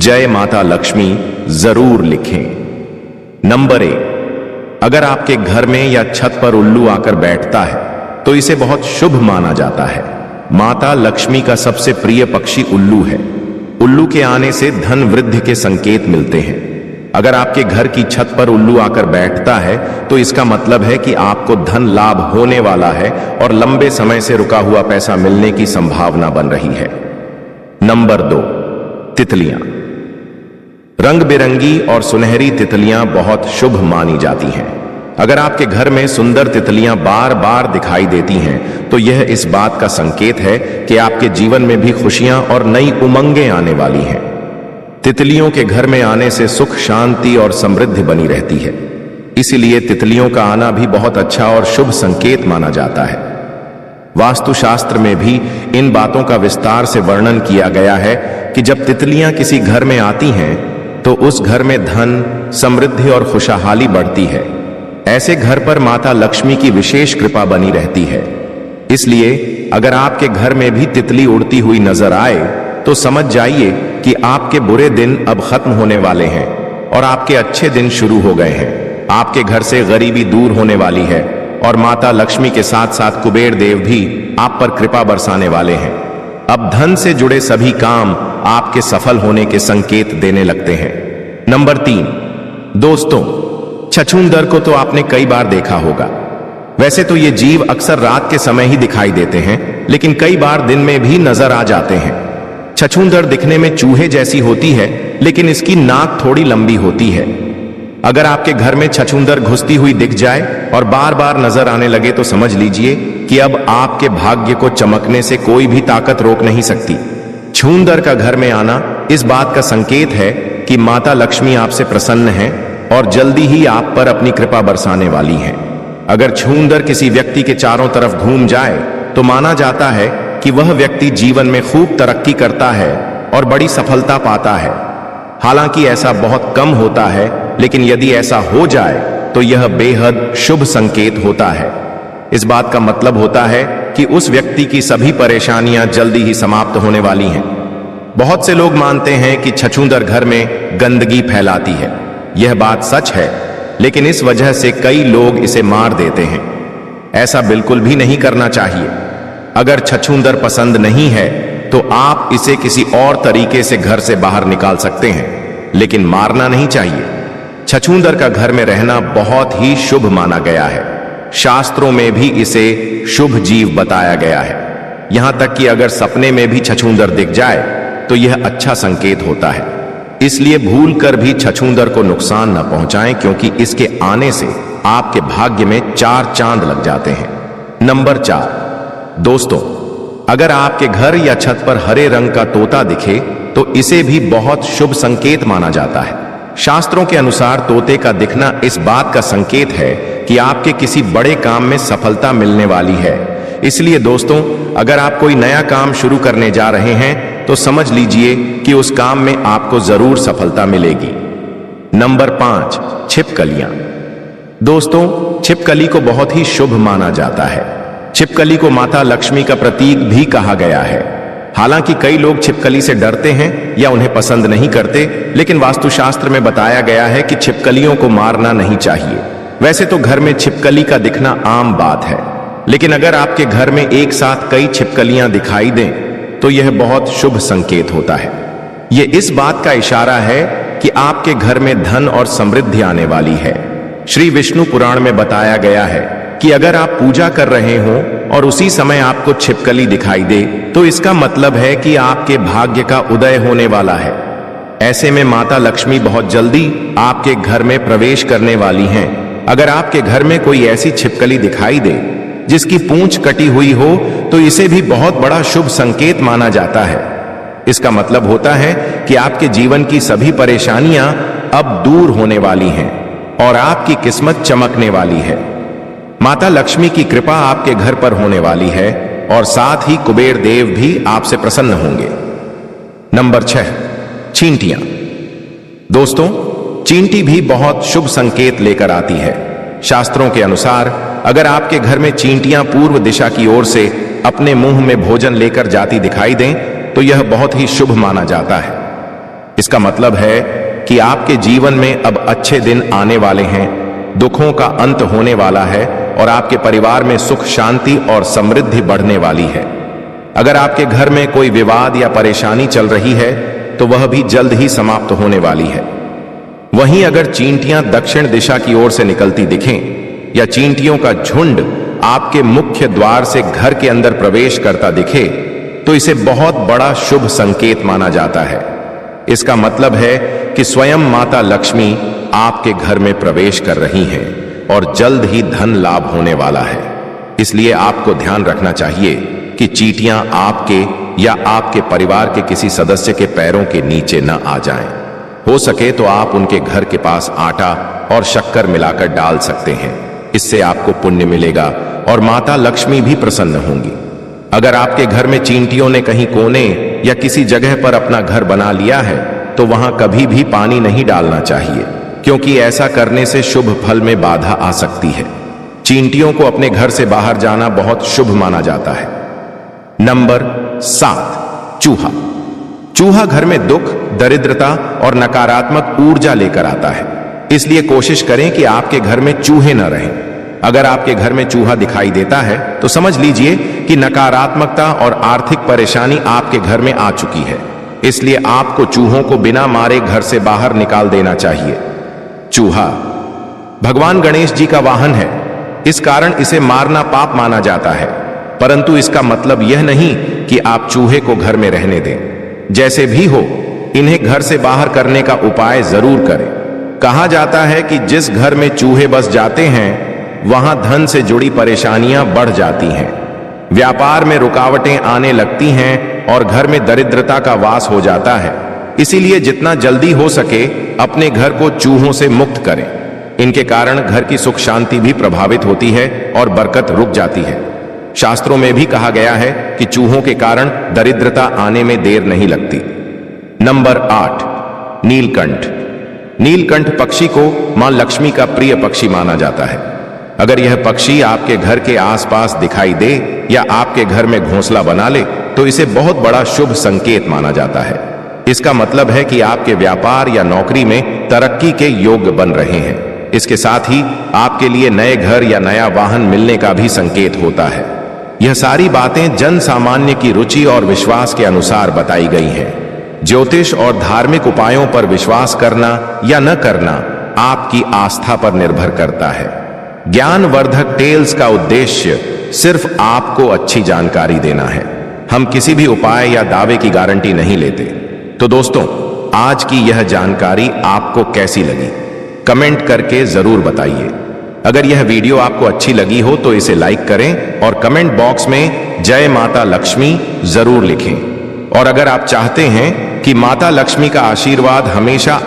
जय माता लक्ष्मी जरूर लिखें। नंबर 1, अगर आपके घर में या छत पर उल्लू आकर बैठता है तो इसे बहुत शुभ माना जाता है। माता लक्ष्मी का सबसे प्रिय पक्षी उल्लू है। उल्लू के आने से धन वृद्धि के संकेत मिलते हैं। अगर आपके घर की छत पर उल्लू आकर बैठता है तो इसका मतलब है कि आपको धन लाभ होने वाला है और लंबे समय से रुका हुआ पैसा मिलने की संभावना बन रही है। नंबर 2, तितलियां। रंग बिरंगी और सुनहरी तितलियां बहुत शुभ मानी जाती हैं। अगर आपके घर में सुंदर तितलियां बार बार दिखाई देती हैं तो यह इस बात का संकेत है कि आपके जीवन में भी खुशियां और नई उमंगें आने वाली हैं। तितलियों के घर में आने से सुख, शांति और समृद्धि बनी रहती है। इसलिए तितलियों का आना भी बहुत अच्छा और शुभ संकेत माना जाता है। वास्तुशास्त्र में भी इन बातों का विस्तार से वर्णन किया गया है कि जब तितलियां किसी घर में आती हैं तो उस घर में धन, समृद्धि और खुशहाली बढ़ती है। ऐसे घर पर माता लक्ष्मी की विशेष कृपा बनी रहती है। इसलिए अगर आपके घर में भी तितली उड़ती हुई नजर आए तो समझ जाइए कि आपके बुरे दिन अब खत्म होने वाले हैं और आपके अच्छे दिन शुरू हो गए हैं। आपके घर से गरीबी दूर होने वाली है और माता लक्ष्मी के साथ साथ कुबेर देव भी आप पर कृपा बरसाने वाले हैं। अब धन से जुड़े सभी काम आपके सफल होने के संकेत देने लगते हैं। नंबर 3, दोस्तों, छछूंदर को तो आपने कई बार देखा होगा। वैसे तो ये जीव अक्सर रात के समय ही दिखाई देते हैं, लेकिन कई बार दिन में भी नजर आ जाते हैं। छछूंदर दिखने में चूहे जैसी होती है, लेकिन इसकी नाक थोड़ी लंबी होती है। अगर आपके घर में छछूंदर घुसती हुई दिख जाए और बार बार नजर आने लगे तो समझ लीजिए कि अब आपके भाग्य को चमकने से कोई भी ताकत रोक नहीं सकती। छूंदर का घर में आना इस बात का संकेत है कि माता लक्ष्मी आपसे प्रसन्न हैं और जल्दी ही आप पर अपनी कृपा बरसाने वाली हैं। अगर छूंदर किसी व्यक्ति के चारों तरफ घूम जाए तो माना जाता है कि वह व्यक्ति जीवन में खूब तरक्की करता है और बड़ी सफलता पाता है। हालांकि ऐसा बहुत कम होता है, लेकिन यदि ऐसा हो जाए तो यह बेहद शुभ संकेत होता है। इस बात का मतलब होता है कि उस व्यक्ति की सभी परेशानियां जल्दी ही समाप्त होने वाली हैं। बहुत से लोग मानते हैं कि छछूंदर घर में गंदगी फैलाती है। यह बात सच है, लेकिन इस वजह से कई लोग इसे मार देते हैं। ऐसा बिल्कुल भी नहीं करना चाहिए। अगर छछूंदर पसंद नहीं है तो आप इसे किसी और तरीके से घर से बाहर निकाल सकते हैं, लेकिन मारना नहीं चाहिए। छछूंदर का घर में रहना बहुत ही शुभ माना गया है। शास्त्रों में भी इसे शुभ जीव बताया गया है। यहां तक कि अगर सपने में भी छछूंदर दिख जाए तो यह अच्छा संकेत होता है। इसलिए भूल कर भी छछूंदर को नुकसान न पहुंचाएं, क्योंकि इसके आने से आपके भाग्य में 4 चांद लग जाते हैं। नंबर 4, दोस्तों, अगर आपके घर या छत पर हरे रंग का तोता दिखे तो इसे भी बहुत शुभ संकेत माना जाता है। शास्त्रों के अनुसार तोते का दिखना इस बात का संकेत है कि आपके किसी बड़े काम में सफलता मिलने वाली है। इसलिए दोस्तों, अगर आप कोई नया काम शुरू करने जा रहे हैं तो समझ लीजिए कि उस काम में आपको जरूर सफलता मिलेगी। नंबर 5, छिपकलियां। दोस्तों, छिपकली को बहुत ही शुभ माना जाता है। छिपकली को माता लक्ष्मी का प्रतीक भी कहा गया है। हालांकि कई लोग छिपकली से डरते हैं या उन्हें पसंद नहीं करते, लेकिन वास्तुशास्त्र में बताया गया है कि छिपकलियों को मारना नहीं चाहिए। वैसे तो घर में छिपकली का दिखना आम बात है, लेकिन अगर आपके घर में एक साथ कई छिपकलियां दिखाई दें तो यह बहुत शुभ संकेत होता है। यह इस बात का इशारा है कि आपके घर में धन और समृद्धि आने वाली है। श्री विष्णु पुराण में बताया गया है कि अगर आप पूजा कर रहे हो और उसी समय आपको छिपकली दिखाई दे तो इसका मतलब है कि आपके भाग्य का उदय होने वाला है। ऐसे में माता लक्ष्मी बहुत जल्दी आपके घर में प्रवेश करने वाली हैं। अगर आपके घर में कोई ऐसी छिपकली दिखाई दे जिसकी पूंछ कटी हुई हो तो इसे भी बहुत बड़ा शुभ संकेत माना जाता है। इसका मतलब होता है कि आपके जीवन की सभी परेशानियां अब दूर होने वाली हैं और आपकी किस्मत चमकने वाली है। माता लक्ष्मी की कृपा आपके घर पर होने वाली है और साथ ही कुबेर देव भी आपसे प्रसन्न होंगे। नंबर 6, चींटियां। दोस्तों, चींटी भी बहुत शुभ संकेत लेकर आती है। शास्त्रों के अनुसार अगर आपके घर में चींटियां पूर्व दिशा की ओर से अपने मुंह में भोजन लेकर जाती दिखाई दें तो यह बहुत ही शुभ माना जाता है। इसका मतलब है कि आपके जीवन में अब अच्छे दिन आने वाले हैं, दुखों का अंत होने वाला है और आपके परिवार में सुख शांति और समृद्धि बढ़ने वाली है। अगर आपके घर में कोई विवाद या परेशानी चल रही है तो वह भी जल्द ही समाप्त होने वाली है। वहीं अगर चींटियां दक्षिण दिशा की ओर से निकलती दिखें या चींटियों का झुंड आपके मुख्य द्वार से घर के अंदर प्रवेश करता दिखे तो इसे बहुत बड़ा शुभ संकेत माना जाता है। इसका मतलब है कि स्वयं माता लक्ष्मी आपके घर में प्रवेश कर रही हैं और जल्द ही धन लाभ होने वाला है। इसलिए आपको ध्यान रखना चाहिए कि चींटियां आपके या आपके परिवार के किसी सदस्य के पैरों के नीचे न आ जाएं। हो सके तो आप उनके घर के पास आटा और शक्कर मिलाकर डाल सकते हैं। इससे आपको पुण्य मिलेगा और माता लक्ष्मी भी प्रसन्न होंगी। अगर आपके घर में चींटियों ने कहीं कोने या किसी जगह पर अपना घर बना लिया है तो वहां कभी भी पानी नहीं डालना चाहिए, क्योंकि ऐसा करने से शुभ फल में बाधा आ सकती है। चींटियों को अपने घर से बाहर जाना बहुत शुभ माना जाता है। नंबर 7, चूहा। चूहा घर में दुख, दरिद्रता और नकारात्मक ऊर्जा लेकर आता है। इसलिए कोशिश करें कि आपके घर में चूहे न रहें। अगर आपके घर में चूहा दिखाई देता है तो समझ लीजिए कि नकारात्मकता और आर्थिक परेशानी आपके घर में आ चुकी है। इसलिए आपको चूहों को बिना मारे घर से बाहर निकाल देना चाहिए। चूहा भगवान गणेश जी का वाहन है, इस कारण इसे मारना पाप माना जाता है। परंतु इसका मतलब यह नहीं कि आप चूहे को घर में रहने दें। जैसे भी हो, इन्हें घर से बाहर करने का उपाय जरूर करें। कहा जाता है कि जिस घर में चूहे बस जाते हैं वहां धन से जुड़ी परेशानियां बढ़ जाती हैं, व्यापार में रुकावटें आने लगती हैं और घर में दरिद्रता का वास हो जाता है। इसीलिए जितना जल्दी हो सके अपने घर को चूहों से मुक्त करें। इनके कारण घर की सुख शांति भी प्रभावित होती है और बरकत रुक जाती है। शास्त्रों में भी कहा गया है कि चूहों के कारण दरिद्रता आने में देर नहीं लगती। नंबर 8, नीलकंठ। नीलकंठ पक्षी को मां लक्ष्मी का प्रिय पक्षी माना जाता है। अगर यह पक्षी आपके घर के आसपास दिखाई दे या आपके घर में घोंसला बना ले तो इसे बहुत बड़ा शुभ संकेत माना जाता है। इसका मतलब है कि आपके व्यापार या नौकरी में तरक्की के योग बन रहे हैं। इसके साथ ही आपके लिए नए घर या नया वाहन मिलने का भी संकेत होता है। यह सारी बातें जन सामान्य की रुचि और विश्वास के अनुसार बताई गई हैं। ज्योतिष और धार्मिक उपायों पर विश्वास करना या न करना आपकी आस्था पर निर्भर करता है। ज्ञानवर्धक टेल्स का उद्देश्य सिर्फ आपको अच्छी जानकारी देना है। हम किसी भी उपाय या दावे की गारंटी नहीं लेते। तो दोस्तों, आज की यह जानकारी आपको कैसी लगी कमेंट करके जरूर बताइए। अगर यह वीडियो आपको अच्छी लगी हो तो इसे लाइक करें और कमेंट बॉक्स में जय माता लक्ष्मी जरूर लिखें। और अगर आप चाहते हैं कि माता लक्ष्मी का आशीर्वाद हमेशा